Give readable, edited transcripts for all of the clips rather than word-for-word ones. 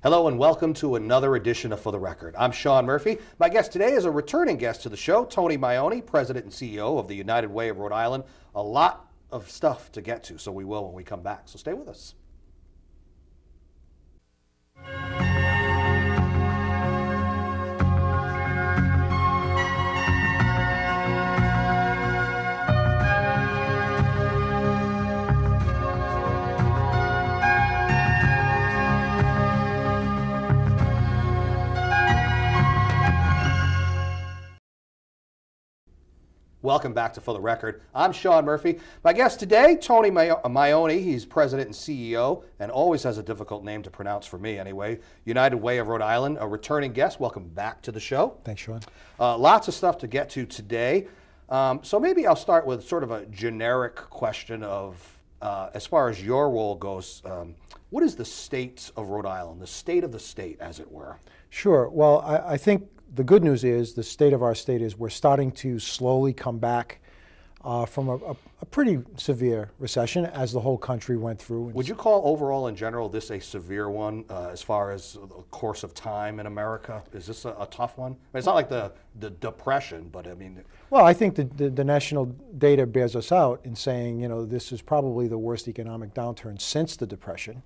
Hello and welcome to another edition of For the Record. I'm Sean Murphy. My guest today is a returning guest to the show, Tony Maione, President and CEO of the United Way of Rhode Island. A lot of stuff to get to, so we will when we come back. So stay with us. Welcome back to For the Record. I'm Sean Murphy. My guest today, Tony Maione. He's president and CEO, and always has a difficult name to pronounce for me anyway. United Way of Rhode Island, a returning guest. Welcome back to the show. Thanks, Sean. Lots of stuff to get to today. So maybe I'll start with sort of a generic question of, as far as your role goes, what is the state of Rhode Island, the state of the state, as it were? Sure. Well, I think the good news is the state of our state is we're starting to slowly come back from a pretty severe recession as the whole country went through. Would you call overall in general this a severe one as far as the course of time in America? Is this a tough one? I mean, it's not like the Depression, but I mean... Well, I think the national data bears us out in saying, you know, this is probably the worst economic downturn since the Depression.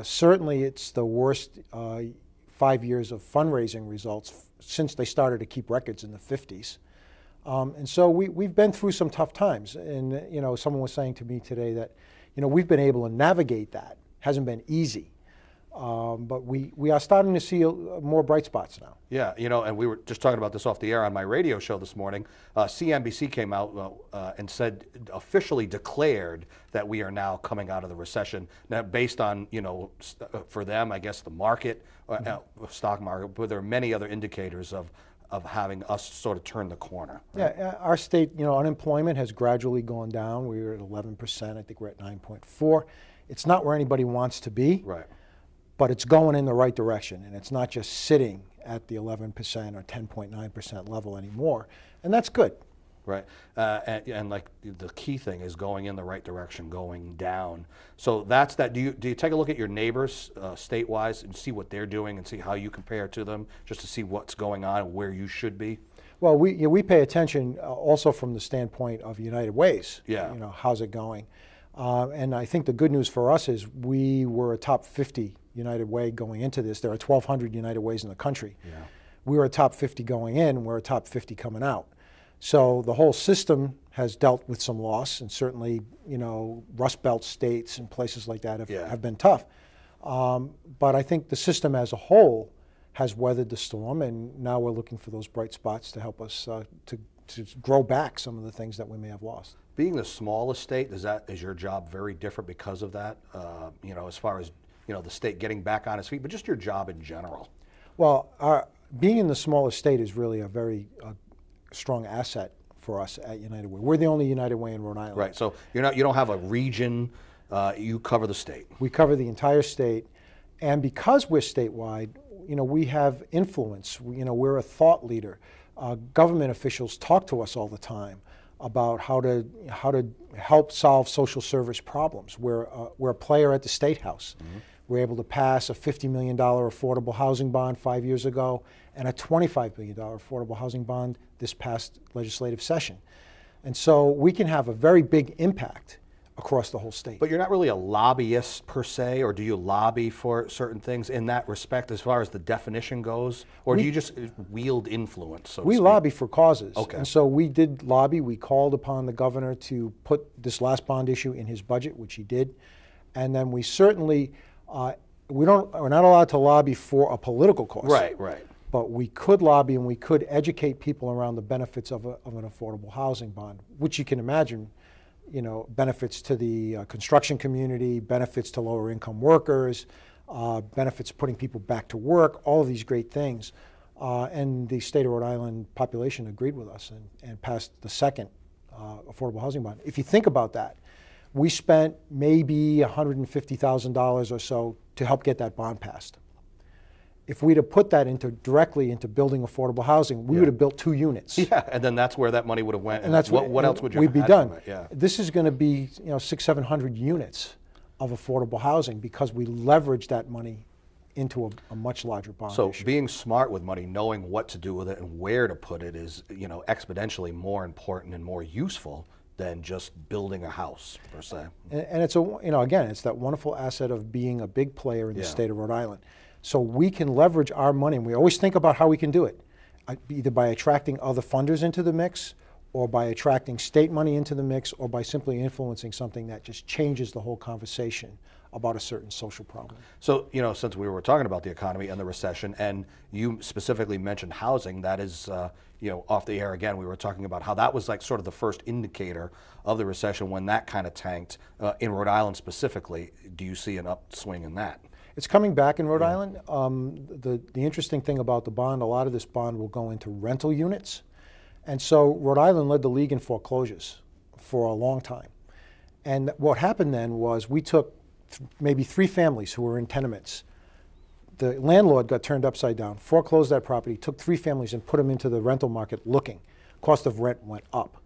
Certainly it's the worst 5 years of fundraising results since they started to keep records in the 50s. And so we've been through some tough times. And, you know, someone was saying to me today that, you know, we've been able to navigate that. Hasn't been easy. But we are starting to see more bright spots now. Yeah, you know, and we were just talking about this off the air on my radio show this morning. CNBC came out and said, officially declared that we are now coming out of the recession. Now, based on, you know, for them, I guess the market, stock market, but there are many other indicators of having us sort of turn the corner. Right? Yeah, our state, you know, unemployment has gradually gone down. We were at 11%. I think we're at 9.4. It's not where anybody wants to be. Right. But it's going in the right direction, and it's not just sitting at the 11% or 10.9% level anymore, and that's good. Right, and like the key thing is going in the right direction, going down. So that's that. Do you take a look at your neighbors state-wise and see what they're doing and see how you compare to them, just to see what's going on and where you should be? Well, we pay attention also from the standpoint of United Ways. Yeah. You know, how's it going? And I think the good news for us is we were a top 50 United Way going into this. There are 1,200 United Ways in the country. Yeah. We were a top 50 going in, we're a top 50 coming out. So the whole system has dealt with some loss, and certainly, you know, Rust Belt states and places like that have been tough. But I think the system as a whole has weathered the storm, and now we're looking for those bright spots to help us to grow back some of the things that we may have lost. Being the smallest state, is your job very different because of that? You know, as far as, you know, the state getting back on its feet, but just your job in general. Well, being in the smallest state is really a very strong asset for us at United Way. We're the only United Way in Rhode Island. Right. So you don't have a region. You cover the state. We cover the entire state, and because we're statewide, you know, we have influence. You know, we're a thought leader. Government officials talk to us all the time about how to help solve social service problems. We're a player at the State House. Mm-hmm. We're able to pass a $50 million affordable housing bond 5 years ago and a $25 million affordable housing bond this past legislative session. And so we can have a very big impact across the whole state. But you're not really a lobbyist per se, or do you lobby for certain things in that respect as far as the definition goes? Or do you just wield influence, so to speak? We lobby for causes. Okay. And so we did lobby. We called upon the governor to put this last bond issue in his budget, which he did. And then we certainly, we're not allowed to lobby for a political cause. Right, right. But we could lobby and we could educate people around the benefits of an affordable housing bond, which you can imagine, you know, benefits to the construction community, benefits to lower income workers, benefits putting people back to work, all of these great things. And the state of Rhode Island population agreed with us and passed the second affordable housing bond. If you think about that, we spent maybe $150,000 or so to help get that bond passed. If we'd have put that directly into building affordable housing, we would have built 2 units. Yeah, and then that's where that money would have went. And that's what else would you we'd have be had done. from it? Yeah. This is going to be 600-700 units of affordable housing because we leverage that money into a much larger bond So issue. being smart with money, knowing what to do with it and where to put it is, exponentially more important and more useful than just building a house per se. And it's again, it's that wonderful asset of being a big player in the state of Rhode Island. So we can leverage our money, and we always think about how we can do it, either by attracting other funders into the mix, or by attracting state money into the mix, or by simply influencing something that just changes the whole conversation about a certain social problem. So, since we were talking about the economy and the recession, and you specifically mentioned housing, that is, off the air again, we were talking about how that was like sort of the first indicator of the recession when that kind of tanked. In Rhode Island specifically, do you see an upswing in that? It's coming back in Rhode Island. The interesting thing about the bond, a lot of this bond will go into rental units. And so Rhode Island led the league in foreclosures for a long time. And what happened then was we took maybe 3 families who were in tenements. The landlord got turned upside down, foreclosed that property, took 3 families and put them into the rental market looking. Cost of rent went up.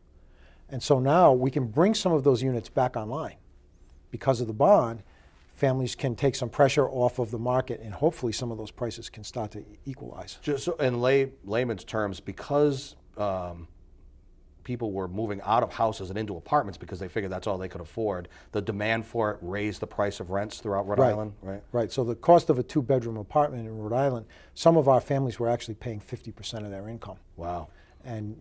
And so now we can bring some of those units back online. Because of the bond, families can take some pressure off of the market, and hopefully some of those prices can start to equalize. Just so in layman's terms, because people were moving out of houses and into apartments because they figured that's all they could afford, the demand for it raised the price of rents throughout Rhode Island, right? Right. So the cost of a 2-bedroom apartment in Rhode Island, some of our families were actually paying 50% of their income. Wow. And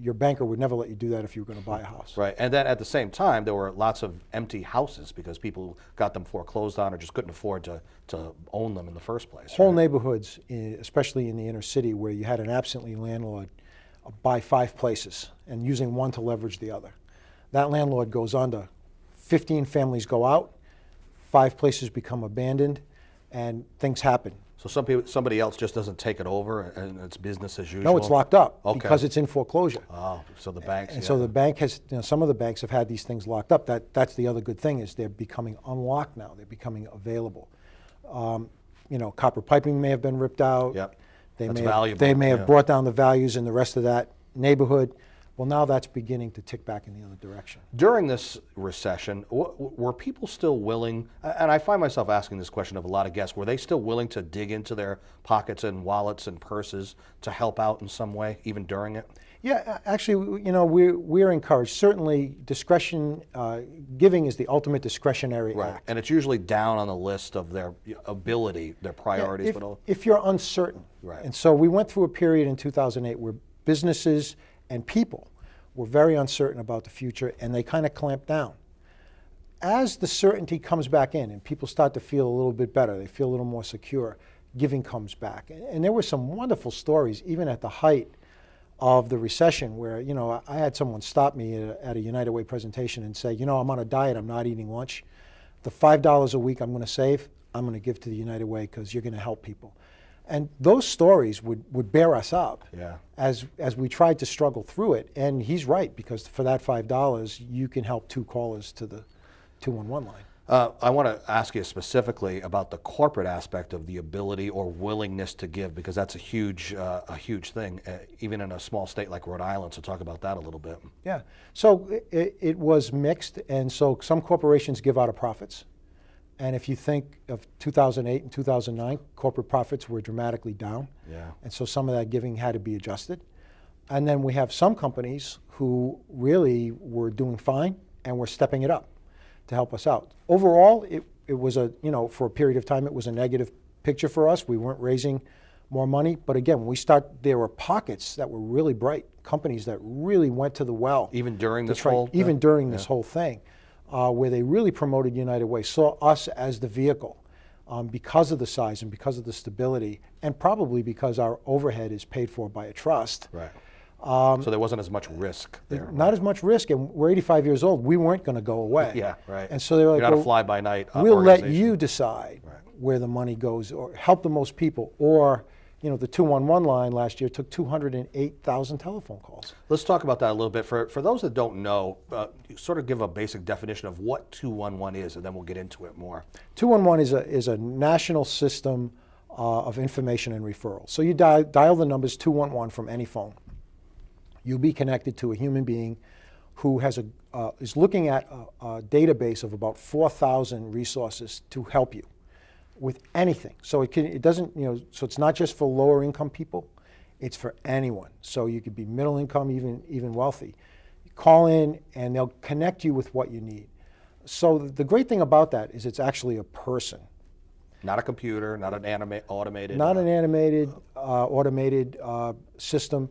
your banker would never let you do that if you were going to buy a house. Right. And then at the same time, there were lots of empty houses because people got them foreclosed on or just couldn't afford to own them in the first place. Whole neighborhoods, especially in the inner city, where you had an absentee landlord buy 5 places and using one to leverage the other. That landlord goes under. 15 families go out, 5 places become abandoned, and things happen. So somebody else just doesn't take it over and it's business as usual? No, it's locked up because it's in foreclosure. Oh, so the banks. And so the bank has, some of the banks have had these things locked up. That's the other good thing, is they're becoming unlocked now. They're becoming available. Copper piping may have been ripped out. Yep. That's valuable. They may have brought down the values in the rest of that neighborhood. Well, now that's beginning to tick back in the other direction. During this recession, were people still willing, and I find myself asking this question of a lot of guests, were they still willing to dig into their pockets and wallets and purses to help out in some way, even during it? Yeah, actually, we're encouraged. Certainly, giving is the ultimate discretionary act. And it's usually down on the list of their ability, their priorities. If you're uncertain. Right. And so we went through a period in 2008 where businesses and people were very uncertain about the future, and they kind of clamped down. As the certainty comes back in and people start to feel a little bit better, they feel a little more secure, giving comes back. And there were some wonderful stories, even at the height of the recession, where I had someone stop me at a United Way presentation and say, I'm on a diet, I'm not eating lunch. The $5 a week I'm going to save, I'm going to give to the United Way because you're going to help people. And those stories would bear us up as we tried to struggle through it. And he's right, because for that $5, you can help 2 callers to the 211 line. I want to ask you specifically about the corporate aspect of the ability or willingness to give, because that's a huge thing, even in a small state like Rhode Island. So talk about that a little bit. Yeah. So it was mixed, and so some corporations give out of profits. And if you think of 2008 and 2009, corporate profits were dramatically down. Yeah. And so some of that giving had to be adjusted. And then we have some companies who really were doing fine and were stepping it up to help us out. Overall, it was for a period of time, it was a negative picture for us. We weren't raising more money. But again, there were pockets that were really bright, companies that really went to the well. Even during this whole thing. Where they really promoted United Way, saw us as the vehicle because of the size and because of the stability, and probably because our overhead is paid for by a trust. Right. So there wasn't as much risk there. Not as much risk, and we're 85 years old. We weren't going to go away. Yeah, right. And so they were like, you're not a fly-by-night we'll let you decide where the money goes, or help the most people, or the 211 line last year took 208,000 telephone calls. Let's talk about that a little bit. For those that don't know, sort of give a basic definition of what 211 is, and then we'll get into it more. 211 is a national system of information and referral. So you dial the numbers 211 from any phone. You'll be connected to a human being who is looking at a database of about 4,000 resources to help you. with anything. So it doesn't, so it's not just for lower income people, it's for anyone. So you could be middle income, even wealthy. You call in and they'll connect you with what you need. So the great thing about that is it's actually a person. Not a computer, not an automated. Not an animated, automated system.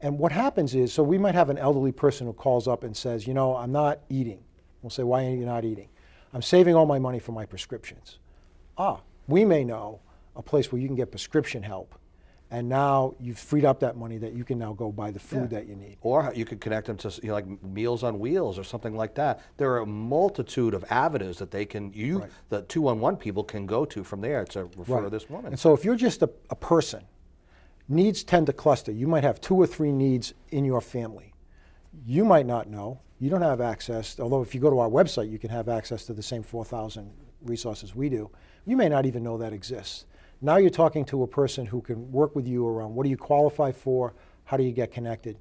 And what happens is, so we might have an elderly person who calls up and says, I'm not eating. We'll say, why are you not eating? I'm saving all my money for my prescriptions. We may know a place where you can get prescription help. And now you've freed up that money that you can now go buy the food that you need. Or you could connect them to like Meals on Wheels or something like that. There are a multitude of avenues that they can, the 211 people can go to from there to refer this woman. And so if you're just a person, needs tend to cluster. You might have 2 or 3 needs in your family. You might not know. You don't have access, although if you go to our website, you can have access to the same 4,000 resources we do. You may not even know that exists. Now you're talking to a person who can work with you around what do you qualify for, how do you get connected.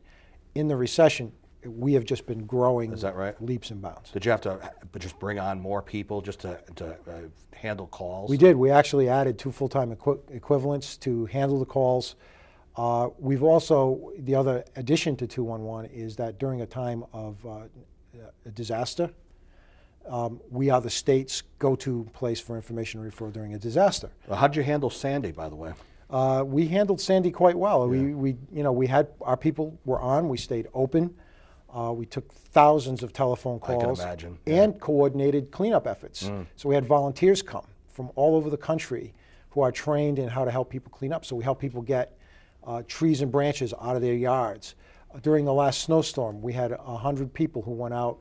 In the recession, we have just been growing. Is that right? Leaps and bounds. Did you have to just bring on more people just to handle calls? We did. We actually added 2 full-time equivalents to handle the calls. We've also, the other addition to 211 is that during a time of a disaster, we are the state's go-to place for information referral during a disaster. How did you handle Sandy, by the way? We handled Sandy quite well. Yeah. We had our people were on. We stayed open. We took thousands of telephone calls. I can imagine. And coordinated cleanup efforts. So we had volunteers come from all over the country who are trained in how to help people clean up. So we help people get trees and branches out of their yards. During the last snowstorm, we had 100 people who went out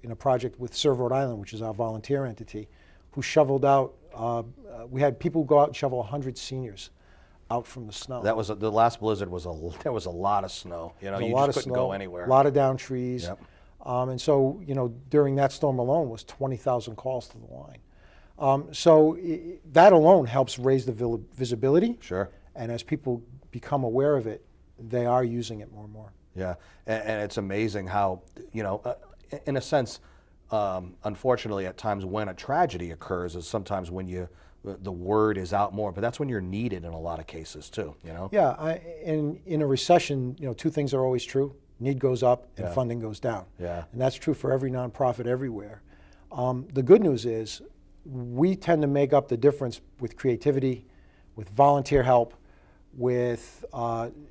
in a project with Serve Rhode Island, which is our volunteer entity, who shoveled out. We had people go out and shovel 100 seniors out from the snow. That was the last blizzard. There was a lot of snow. You just couldn't go anywhere. A lot of down trees. Yep. And so during that storm alone was 20,000 calls to the line. So that alone helps raise the visibility. Sure. And as people become aware of it, they are using it more and more. Yeah, and it's amazing how, in a sense, unfortunately, at times when a tragedy occurs is sometimes when the word is out more, but that's when you're needed in a lot of cases too, Yeah, and in a recession, 2 things are always true. Need goes up and funding goes down. Yeah. And that's true for every nonprofit everywhere. The good news is we tend to make up the difference with creativity, with volunteer help, with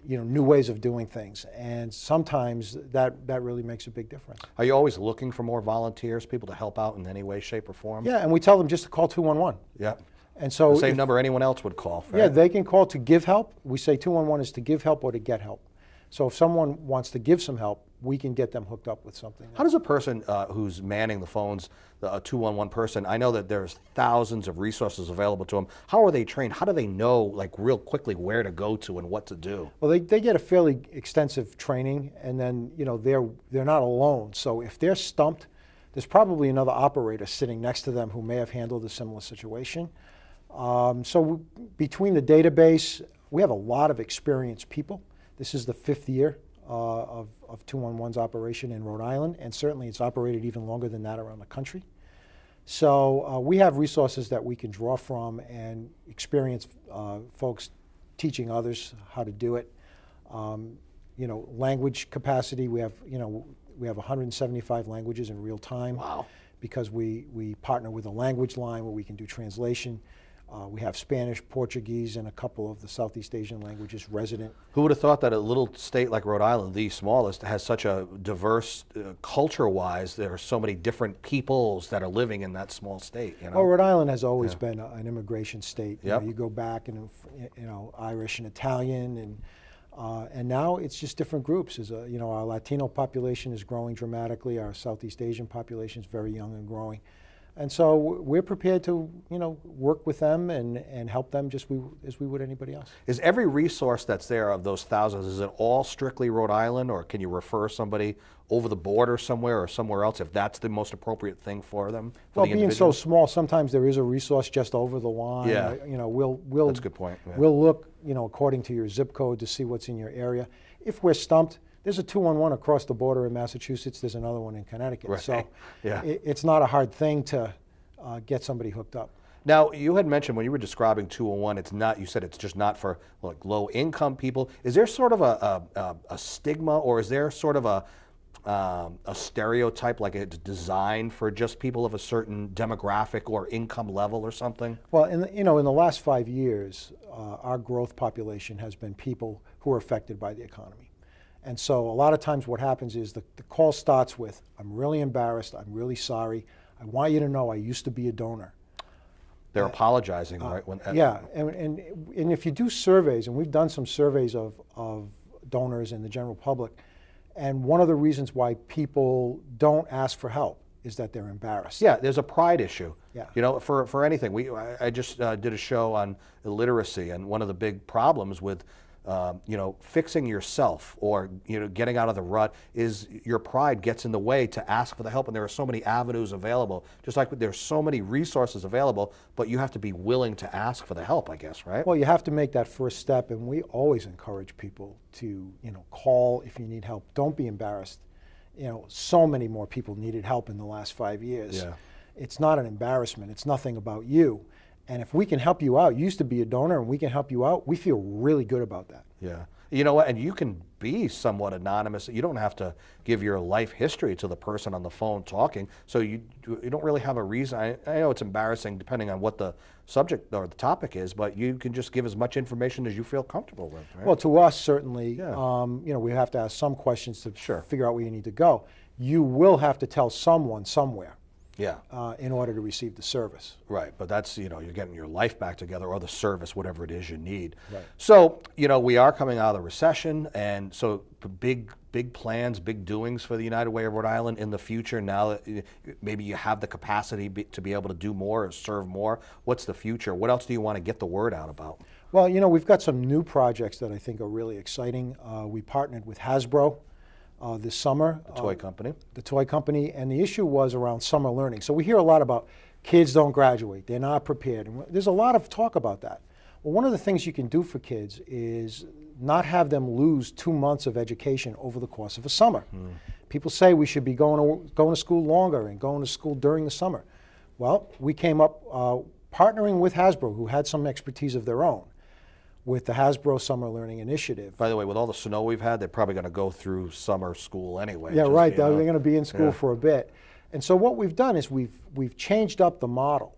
new ways of doing things, and sometimes that really makes a big difference. Are you always looking for more volunteers, people to help out in any way, shape, or form? Yeah, and we tell them just to call 211. Yeah. And so the same number anyone else would call. Right? Yeah, they can call to give help. We say 211 is to give help or to get help. So if someone wants to give some help, we can get them hooked up with something. How does a person who's manning the phones, a 211 person, I know that there's thousands of resources available to them. How are they trained? How do they know, like, real quickly where to go to and what to do? Well, they get a fairly extensive training, and then they're not alone. So if they're stumped, there's probably another operator sitting next to them who may have handled a similar situation. So between the database, we have a lot of experienced people. This is the 5th year of 211's operation in Rhode Island, and certainly it's operated even longer than that around the country. So we have resources that we can draw from and experienced folks teaching others how to do it. Language capacity, we have 175 languages in real time. Wow. Because we partner with a language line where we can do translation. We have Spanish, Portuguese, and a couple of the Southeast Asian languages resident. Who would have thought that a little state like Rhode Island, the smallest, has such a diverse, culture-wise, there are so many different peoples that are living in that small state, Well, Rhode Island has always been an immigration state. Yep. You go back and, Irish and Italian, and now it's just different groups. Our Latino population is growing dramatically. Our Southeast Asian population is very young and growing. And so we're prepared to, work with them and help them just as we would anybody else. Is every resource that's there of those thousands, is it all strictly Rhode Island, or can you refer somebody over the border somewhere or somewhere else if that's the most appropriate thing for them? Well, being so small, sometimes there is a resource just over the line. Yeah. We'll that's a good point. Yeah. We'll look, according to your zip code to see what's in your area. If we're stumped, there's a 211 across the border in Massachusetts. There's another one in Connecticut. Right. So yeah. it's not a hard thing to get somebody hooked up. Now, you had mentioned when you were describing 201, it's not, you said it's just not for like low income people. Is there sort of a stigma, or is there sort of a stereotype, like it's designed for just people of a certain demographic or income level or something? Well, in the last 5 years, our growth population has been people who are affected by the economy. And so a lot of times what happens is the call starts with, I'm really embarrassed, I'm really sorry, I want you to know I used to be a donor. They're apologizing, right? Yeah, and if you do surveys, and we've done some surveys of donors and the general public, and one of the reasons why people don't ask for help is that they're embarrassed. Yeah, there's a pride issue. Yeah. You know, for anything. I just did a show on illiteracy, and one of the big problems with you know, fixing yourself or, you know, getting out of the rut is your pride gets in the way to ask for the help. And there are so many avenues available, just like there's so many resources available, but you have to be willing to ask for the help, I guess, right? Well, you have to make that first step, and we always encourage people to, you know, call if you need help. Don't be embarrassed. You know, so many more people needed help in the last 5 years. Yeah. It's not an embarrassment. It's nothing about you. And if we can help you out, you used to be a donor and we can help you out, we feel really good about that. Yeah. You know what, and you can be somewhat anonymous. You don't have to give your life history to the person on the phone talking, so you don't really have a reason. I know it's embarrassing depending on what the subject or the topic is, but you can just give as much information as you feel comfortable with. Right? Well, to us, certainly, Yeah. you know, we have to ask some questions to Sure. figure out where you need to go. You will have to tell someone somewhere. Yeah. In order to receive the service. Right, but that's, you know, you're getting your life back together or the service, whatever it is you need. Right. So, you know, we are coming out of the recession, and so big plans, big doings for the United Way of Rhode Island in the future now that maybe you have the capacity to be able to do more or serve more. What's the future? What else do you want to get the word out about? Well, you know, we've got some new projects that I think are really exciting. We partnered with Hasbro this summer. The toy company. The toy company, and the issue was around summer learning. So we hear a lot about kids don't graduate, they're not prepared, and there's a lot of talk about that. Well, one of the things you can do for kids is not have them lose 2 months of education over the course of a summer. People say we should be going to school longer and going to school during the summer. Well, we came up partnering with Hasbro, who had some expertise of their own, with the Hasbro Summer Learning Initiative. By the way, with all the snow we've had, they're probably going to go through summer school anyway. Yeah, just, right. you know. They're going to be in school for a bit. And so what we've done is we've changed up the model.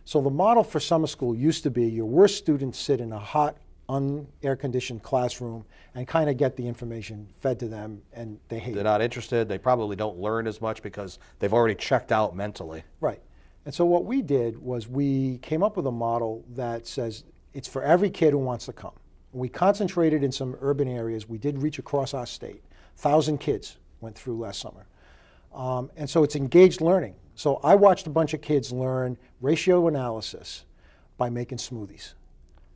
So the model for summer school used to be your worst students sit in a hot, un-air-conditioned classroom and kind of get the information fed to them, and they hate it. They're not interested. They probably don't learn as much because they've already checked out mentally. Right. And so what we did was we came up with a model that says it's for every kid who wants to come. We concentrated in some urban areas. We did reach across our state. 1,000 kids went through last summer. And so it's engaged learning. So I watched a bunch of kids learn ratio analysis by making smoothies.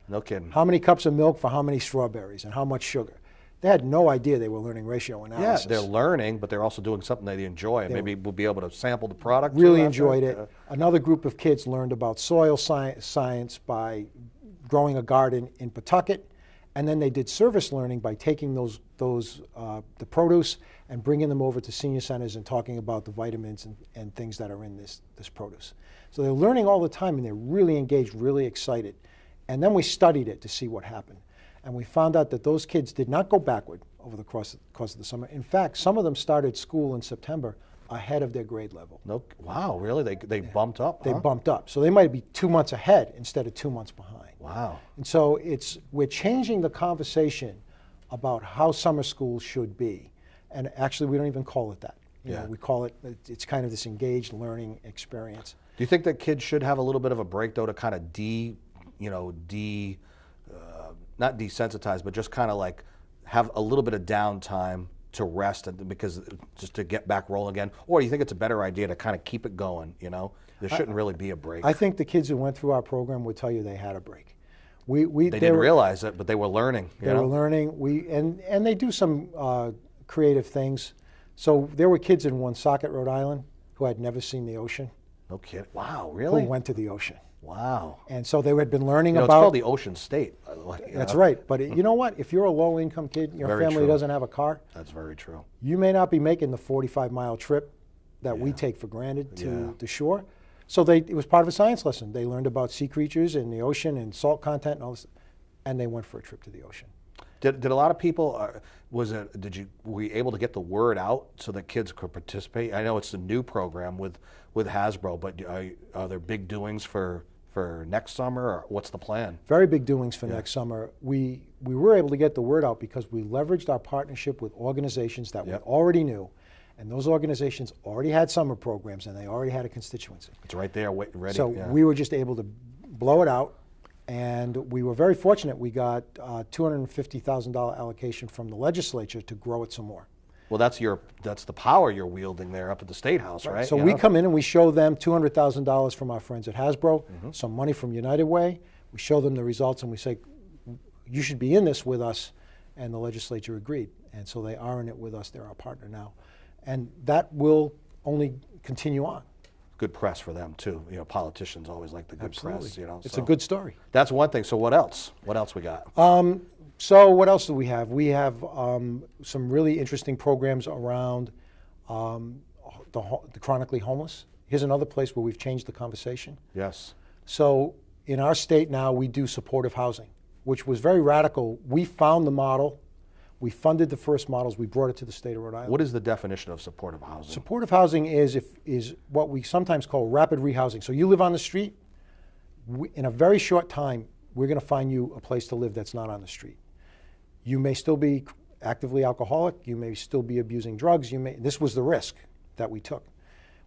No kidding. How many cups of milk for how many strawberries and how much sugar? They had no idea they were learning ratio analysis. Yeah, they're learning, but they're also doing something they enjoy, and maybe we'll be able to sample the product. Really enjoyed it. Another group of kids learned about soil science by growing a garden in Pawtucket, and then they did service learning by taking the produce and bringing them over to senior centers and talking about the vitamins and things that are in this produce. So they're learning all the time, and they're really engaged, really excited. And then we studied it to see what happened. And we found out that those kids did not go backward over the course of the summer. In fact, some of them started school in September ahead of their grade level. No, wow, really? They bumped up? They bumped up. So they might be 2 months ahead instead of 2 months behind. Wow. And so we're changing the conversation about how summer school should be. And actually, we don't even call it that. You know, we call it's kind of this engaged learning experience. Do you think that kids should have a little bit of a break, though, to kind of not desensitize, but just kind of like have a little bit of downtime to rest, because just to get back rolling again? Or do you think it's a better idea to kind of keep it going, you know? There shouldn't really be a break. I think the kids who went through our program would tell you they had a break. They didn't realize it, but they were learning. They were learning. And they do some creative things. So there were kids in Woonsocket, Rhode Island, who had never seen the ocean. No kidding. Wow, really? Who went to the ocean. Wow. And so they had been learning about... It's called the Ocean State, by the way. That's right. But you know what? If you're a low-income kid, your family doesn't have a car. That's very true. You may not be making the 45-mile trip that we take for granted to the shore. So it was part of a science lesson. They learned about sea creatures and the ocean and salt content and all this, and they went for a trip to the ocean. Did a lot of people, were you able to get the word out so that kids could participate? I know it's a new program with Hasbro, but are there big doings for next summer, or what's the plan? Very big doings for next summer. We were able to get the word out because we leveraged our partnership with organizations that we already knew, and those organizations already had summer programs and they already had a constituency. It's right there, ready. So we were just able to blow it out. And we were very fortunate. We got $250,000 allocation from the legislature to grow it some more. Well, that's the power you're wielding there up at the State House, right? So we come in and we show them $200,000 from our friends at Hasbro, some money from United Way. We show them the results and we say, you should be in this with us. And the legislature agreed. And so they are in it with us. They're our partner now. And that will only continue on. Good press for them too. Politicians always like the good press. It's a good story. That's one thing. So what else? What else we got? So what else do we have? We have some really interesting programs around the chronically homeless. Here's another place where we've changed the conversation. Yes. So in our state now, we do supportive housing, which was very radical. We found the model. We funded the first models. We brought it to the state of Rhode Island. What is the definition of supportive housing? Supportive housing is what we sometimes call rapid rehousing. So you live on the street. In a very short time, we're going to find you a place to live that's not on the street. You may still be actively alcoholic. You may still be abusing drugs. This was the risk that we took.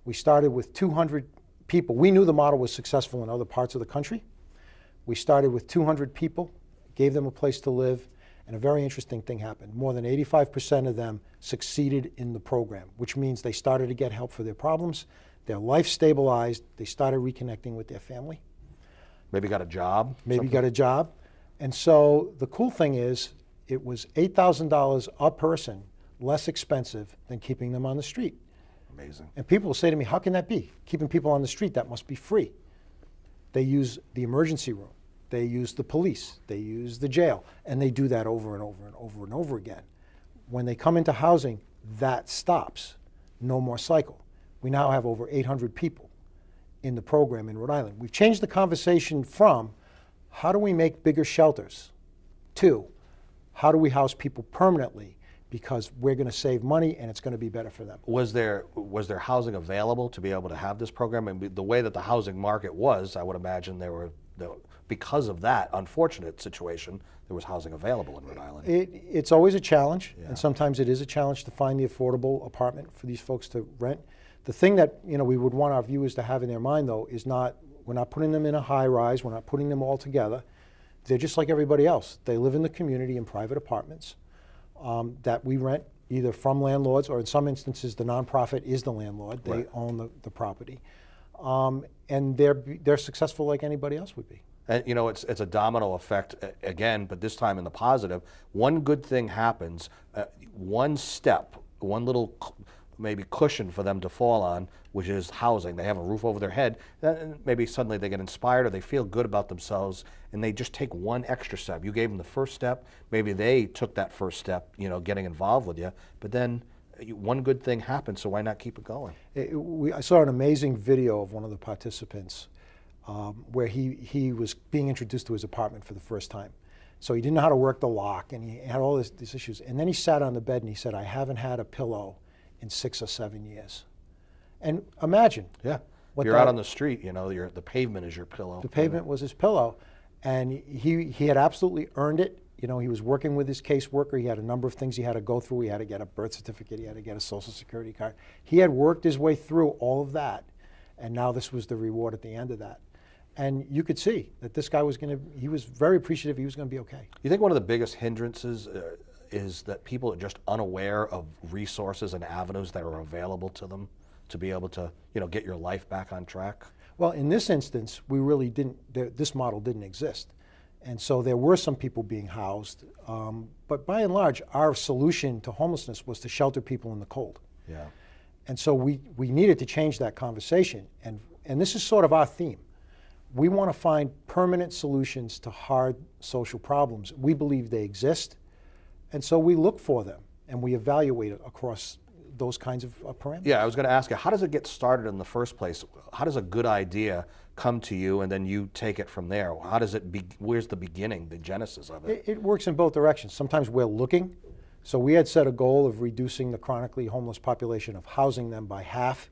We started with 200 people. We knew the model was successful in other parts of the country. We started with 200 people, gave them a place to live. And a very interesting thing happened. More than 85% of them succeeded in the program, which means they started to get help for their problems. Their life stabilized. They started reconnecting with their family. Maybe got a job. Maybe got a job. And so the cool thing is it was $8,000 a person less expensive than keeping them on the street. Amazing. And people will say to me, how can that be? Keeping people on the street, that must be free. They use the emergency room. They use the police, they use the jail, and they do that over and over and over and over again. When they come into housing, that stops. No more cycle. We now have over 800 people in the program in Rhode Island. We've changed the conversation from how do we make bigger shelters to how do we house people permanently because we're going to save money and it's going to be better for them. Was there housing available to be able to have this program? And the way that the housing market was, I would imagine because of that unfortunate situation, there was housing available in Rhode Island. It's always a challenge, and sometimes it is a challenge to find the affordable apartment for these folks to rent. The thing that we would want our viewers to have in their mind, though, is we're not putting them in a high-rise, we're not putting them all together. They're just like everybody else. They live in the community in private apartments that we rent either from landlords, or in some instances the nonprofit is the landlord. They own the property. And they're successful like anybody else would be. And it's a domino effect again, but this time in the positive. One good thing happens, one step, one little maybe cushion for them to fall on, which is housing. They have a roof over their head. Maybe suddenly they get inspired or they feel good about themselves, and they just take one extra step. You gave them the first step. Maybe they took that first step, getting involved with you. But then one good thing happened, so why not keep it going? I saw an amazing video of one of the participants where he was being introduced to his apartment for the first time. So he didn't know how to work the lock, and he had all these issues. And then he sat on the bed and he said, I haven't had a pillow in 6 or 7 years. And imagine. Yeah. You're out on the street, the pavement is your pillow. The pavement was his pillow. And he had absolutely earned it. He was working with his caseworker. He had a number of things he had to go through. He had to get a birth certificate. He had to get a Social Security card. He had worked his way through all of that. And now this was the reward at the end of that. And you could see that this guy he was very appreciative he was going to be okay. You think one of the biggest hindrances is that people are just unaware of resources and avenues that are available to them to be able to, get your life back on track? Well, in this instance, we really didn't, this model didn't exist. And so there were some people being housed, but by and large, our solution to homelessness was to shelter people in the cold. Yeah. And so we needed to change that conversation. And this is sort of our theme. We want to find permanent solutions to hard social problems. We believe they exist, and so we look for them, and we evaluate it across those kinds of parameters. Yeah, I was going to ask you, how does it get started in the first place? How does a good idea come to you and then you take it from there? How does it where's the beginning, the genesis of it? It works in both directions. Sometimes we're looking. So we had set a goal of reducing the chronically homeless population, of housing them by half.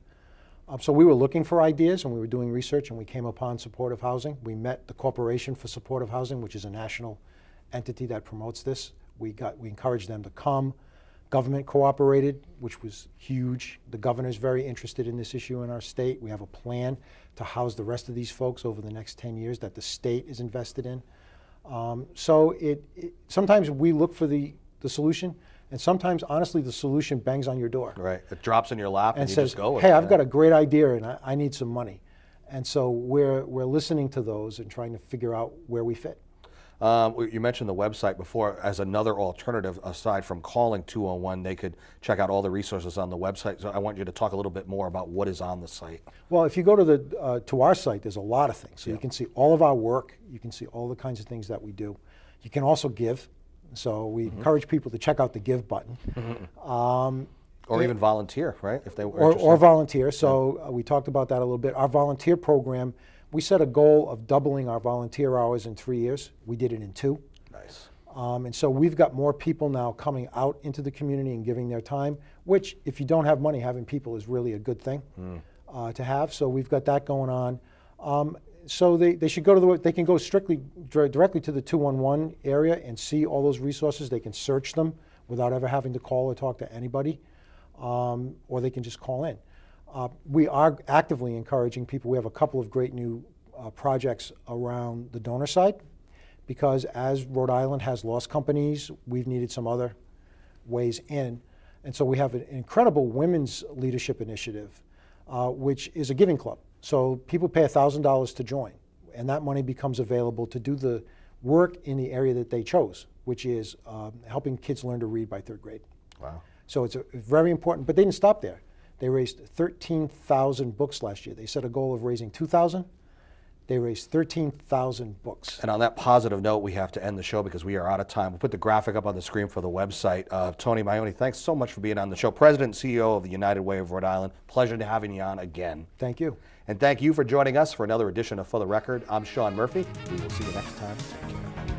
So we were looking for ideas and we were doing research, and we came upon supportive housing. We met the Corporation for Supportive Housing, which is a national entity that promotes this. We encouraged them to come. Government cooperated, which was huge. The governor's very interested in this issue in our state. We have a plan to house the rest of these folks over the next 10 years that the state is invested in. So sometimes we look for the solution, and sometimes, honestly, the solution bangs on your door. Right. It drops in your lap and you says, just go with hey, it. I've got a great idea and I need some money. And so we're listening to those and trying to figure out where we fit. You mentioned the website before as another alternative. Aside from calling 201, they could check out all the resources on the website. So I want you to talk a little bit more about what is on the site. Well, if you go to our site, there's a lot of things. So you can see all of our work. You can see all the kinds of things that we do. You can also give. So we encourage people to check out the Give button. Or even volunteer, right? If they were or volunteer. So we talked about that a little bit. Our volunteer program, we set a goal of doubling our volunteer hours in 3 years. We did it in 2. Nice. And so we've got more people now coming out into the community and giving their time, which, if you don't have money, having people is really a good thing to have. So we've got that going on. So they should go to they can go directly to the 211 area and see all those resources. They can search them without ever having to call or talk to anybody, or they can just call in. We are actively encouraging people. We have a couple of great new projects around the donor side, because as Rhode Island has lost companies, we've needed some other ways in. And so we have an incredible women's leadership initiative, which is a giving club. So people pay $1,000 to join, and that money becomes available to do the work in the area that they chose, which is helping kids learn to read by 3rd grade. Wow. So it's very important, but they didn't stop there. They raised 13,000 books last year. They set a goal of raising 2,000. They raised 13,000 books. And on that positive note, we have to end the show because we are out of time. We'll put the graphic up on the screen for the website. Tony Maione, thanks so much for being on the show. President and CEO of the United Way of Rhode Island. Pleasure to having you on again. Thank you. And thank you for joining us for another edition of For the Record. I'm Sean Murphy. We will see you next time. Take care.